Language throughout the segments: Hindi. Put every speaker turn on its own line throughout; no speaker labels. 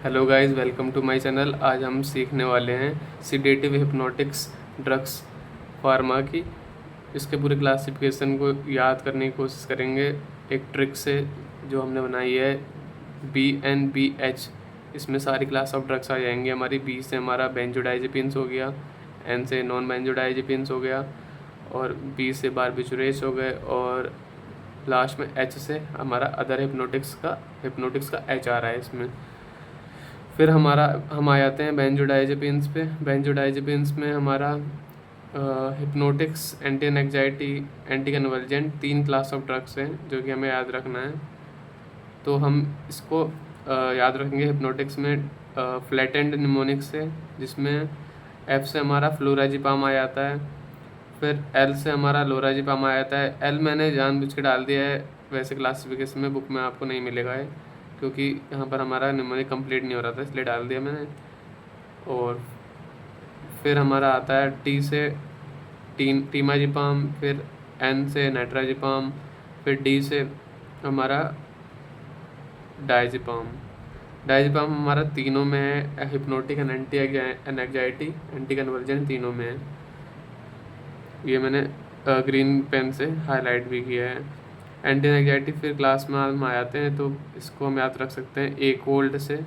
Hello guys, welcome to my channel. आज हम सीखने वाले हैं सीडेटिव हिप्नोटिक्स ड्रग्स फार्मा की। इसके पूरे क्लासिफिकेशन को याद करने की कोशिश करेंगे एक ट्रिक से जो हमने बनाई है BNBH। इसमें सारी क्लास ऑफ ड्रग्स आ जाएंगे हमारी। B से हमारा बेंजोडाइजेपिन्स हो गया, N से नॉन बेंजोडाइजेपिन्स हो गया, और B से बारबिचुरेट्स हो गए, और लास्ट में H से हमारा अदर हिप्नोटिक्स का H आ रहा है इसमें। फिर हम आ जाते हैं बेंजोडाइजेपिन्स पे। बेंजोडाइजेपिन्स में हमारा hypnotics, anti anxiety, anti convergent, 3 class of drugs हैं जो कि हमें याद रखना है। तो हम इसको याद रखेंगे हिप्नोटिक्स में फ्लैटेंड निमोनिक से, जिसमें F से हमारा फ्लोराजिपाम आ जाता है। फिर L से हमारा लोराजिपाम आ जाता है। L मैंने जानबूझ के डाल दिया है, वैसे क्लासिफिकेशन में बुक में आपको नहीं मिलेगा है, क्योंकि यहाँ पर हमारा निमोनिक कंप्लीट नहीं हो रहा था, इसलिए डाल दिया मैंने। और फिर हमारा आता है T से टीमाजिपाम, फिर N से नाइट्राजिपाम, फिर D से हमारा डायजिपाम। डायजिपाम हमारा तीनों में है, hypnotic and anti anxiety, anti convergent, तीनों में है। ये मैंने ग्रीन पेन से हाईलाइट भी किया है। एंटी एंग्जाइटी फिर क्लास में हम आ जाते हैं, तो इसको हम याद रख सकते हैं ए कोल्ड से।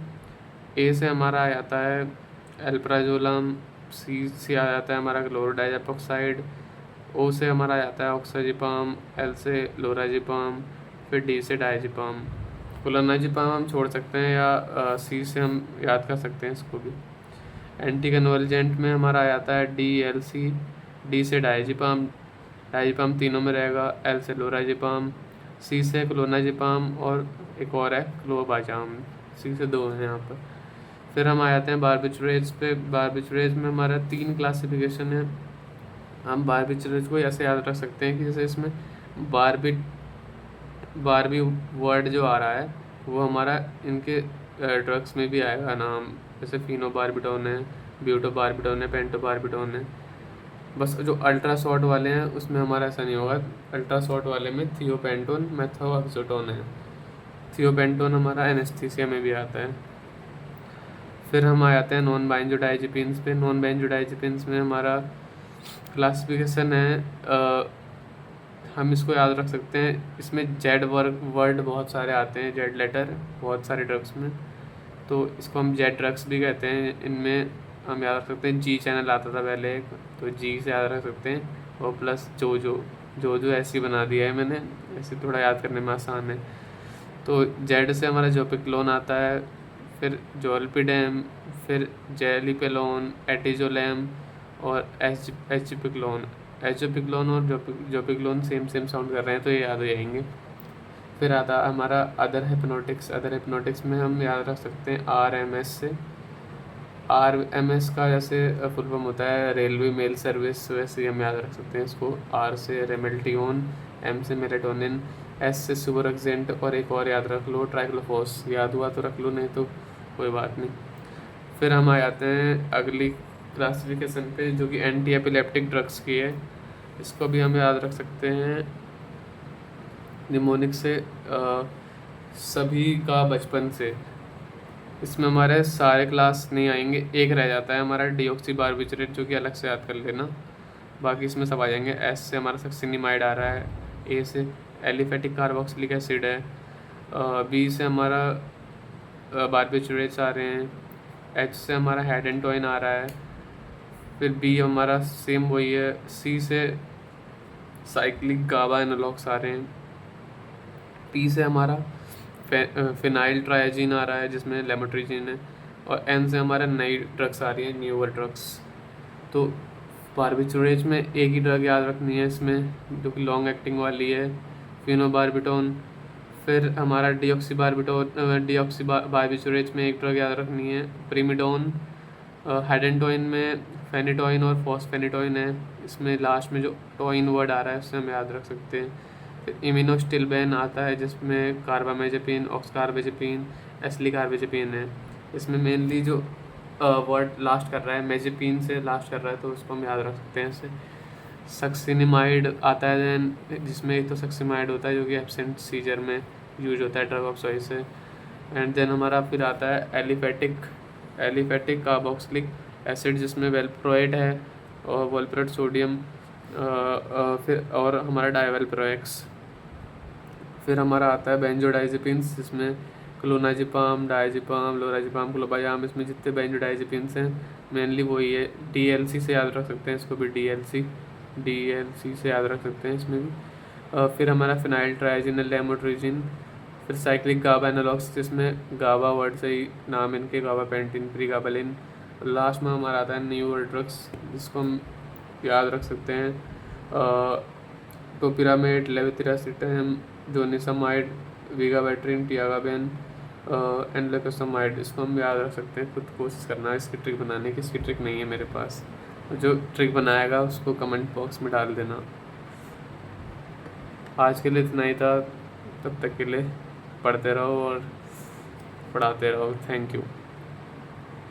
ए से हमारा आ जाता है एल्प्राजोलम, सी से आ जाता है हमारा क्लोरोडाइजेपॉक्साइड, ओ से हमारा आ जाता है ऑक्साजिपाम, एल से लोराजिपाम, फिर डी से डायजिपाम। क्लोनाजिपाम हम छोड़ सकते हैं, या सी से हम याद कर सकते हैं इसको भी। एंटी कन्वर्जेंट में हमारा आ जाता है DLC, डी से डायजिपाम, डायजिपाम तीनों में रहेगा, एल से लोराजिपाम, सी से क्लोनाजिपाम, और एक और है क्लोबाजाम। सी से 2 हैं यहाँ पर। फिर हम आ जाते हैं बारबिचुरेट्स पे। बारबिचुरेट्स में हमारा 3 क्लासिफिकेशन है। हम बारबिचुरेट्स को ऐसे याद रख सकते हैं कि जैसे इसमें बारबी वर्ड जो आ रहा है वो हमारा इनके ड्रग्स में भी आएगा नाम, जैसे फिनोबारबिटोन है, ब्यूटोबारबिटोन है, पेंटोबारबिटोन है। बस जो अल्ट्रा शॉर्ट वाले हैं उसमें हमारा ऐसा नहीं होगा। अल्ट्रा शॉर्ट वाले में थियोपेंटोन, मेथोएक्सोटोन है। थियोपेंटोन हमारा एनेस्थीसिया में भी आता है। फिर हम आ जाते हैं नॉन बेंजोडाइजेपिन्स पे। नॉन बेंजोडाइजेपिन्स में हमारा क्लासिफिकेशन है, हम इसको याद रख सकते हैं, इसमें जेड वर्ड बहुत सारे आते हैं, जेड लेटर बहुत सारे ड्रग्स में, तो इसको हम जेड ड्रग्स भी कहते हैं। इनमें हम याद रख सकते हैं, जी चैनल आता था पहले एक, तो जी से याद रख सकते हैं, और प्लस जो ऐसी बना दिया है मैंने, ऐसे थोड़ा याद करने में आसान है। तो जेड से हमारा जोपिक्लोन आता है, फिर जोल्पिडेम, फिर जेलिपेलोन, एटिजोलेम, और एचपिक्लोन। एचोपिक्लोन और जोपिक्लोन सेम साउंड कर रहे हैं, तो ये याद हो जाएंगे। फिर आता हमारा अदर हिप्नोटिक्स। अदर हिप्नोटिक्स में हम याद रख सकते हैं RMS से। RMS का जैसे फुल फॉर्म होता है रेलवे मेल सर्विस, वैसे ही हम याद रख सकते हैं इसको। R से रेमेल्टियोन, M से मेलेटोनिन, S से सुबोरेक्सेंट, और एक और याद रख लो ट्राइक्लोफॉस। याद हुआ तो रख लो, नहीं तो कोई बात नहीं। फिर हम आ जाते हैं अगली क्लासिफिकेशन पे, जो कि एंटी एपिलेप्टिक ड्रग्स की है। इसको भी हम याद रख सकते हैं निमोनिक से, सभी का बचपन से। इसमें हमारे सारे क्लास नहीं आएंगे, एक रह जाता है हमारा डीऑक्सी बारबिचरेट, जो कि अलग से याद कर लेना, बाकी इसमें सब आ जाएंगे। एस से हमारा सक्सिनिमाइड आ रहा है, ए से एलिफेटिक कार्बोक्सिलिक एसिड है, बी से हमारा बारबिचरेट्स आ रहे हैं, एच से हमारा हेडेंटोइन आ रहा है, फिर बी हमारा सेम वही है, सी से साइक्लिक गाबा एनालॉग्स आ रहे हैं, पी से हमारा फिनाइल ट्राइजीन आ रहा है जिसमें लेमोट्रिजीन है, और एन से हमारा नई ड्रग्स आ रही है, न्यूअर ड्रग्स। तो बारबिचुरेट्स में एक ही ड्रग याद रखनी है इसमें, जो कि लॉन्ग एक्टिंग वाली है, फिनोबारबिटोन। फिर हमारा डीऑक्सी बारबिचुरेट्स में एक ड्रग याद रखनी है, प्रीमिडोन। हेडेंटोइन में फेनिटोइन और फॉस्फेनिटोइन है, इसमें लास्ट में जो टोइन वर्ड आ रहा है उससे हम याद रख सकते हैं। फिर इम्यूनोस्टिलबेन आता है जिसमें कार्बामेजेपिन, ऑक्सकार्बेजेपिन, एसिलिकार्बेजेपिन है। इसमें मेनली जो वर्ड लास्ट कर रहा है मेजेपिन से लास्ट कर रहा है, तो उसको हम याद रख सकते हैं इससे। सक्सिनिमाइड आता है दैन, जिसमें एक तो सक्सिमाइड होता है जो कि एब्सेंट सीजर में यूज होता है ड्रग ऑफ चॉइस से। एंड देन हमारा फिर आता है एलिफेटिक कार्बोक्सिलिक एसिड, जिसमें वेलप्रोएट है और वोल्प्रोएट सोडियम, फिर और हमारा डाइवेल्प्रोएक्स। फिर हमारा आता है बेंजोडाइजेपिन्स, जिसमें क्लोनाजिपाम, डायजिपाम, लोराजिपाम, क्लोबाजाम, इसमें जितने बेंजोडाइजेपिन्स हैं मेनली वही है। डीएलसी से याद रख सकते हैं इसको भी, डीएलसी से याद रख सकते हैं इसमें भी। फिर हमारा फिनाइल ट्राइजिनल लेमोट्रिजिन, फिर साइक्लिक गाबा एनालॉग्स, जिसमें गाबा वर्ड से ही नाम इनके, गाबा पेंटिन, प्रीगाबालिन। लास्ट में हमारा आता है न्यूअर ड्रग्स, जिसको हम याद रख सकते हैं टोपिरामेट, लेवेथिरासिटम, जोनिसमाइड, वीगाबैट्रिन, टियागाबेन, एंडलेकोसमाइड। इसको हम याद रख सकते हैं। खुद कोशिश करना है इसकी ट्रिक बनाने की, इसकी ट्रिक नहीं है मेरे पास। जो ट्रिक बनाएगा उसको कमेंट बॉक्स में डाल देना। आज के लिए इतना ही था, तब तक के लिए पढ़ते रहो और पढ़ाते रहो। Thank you.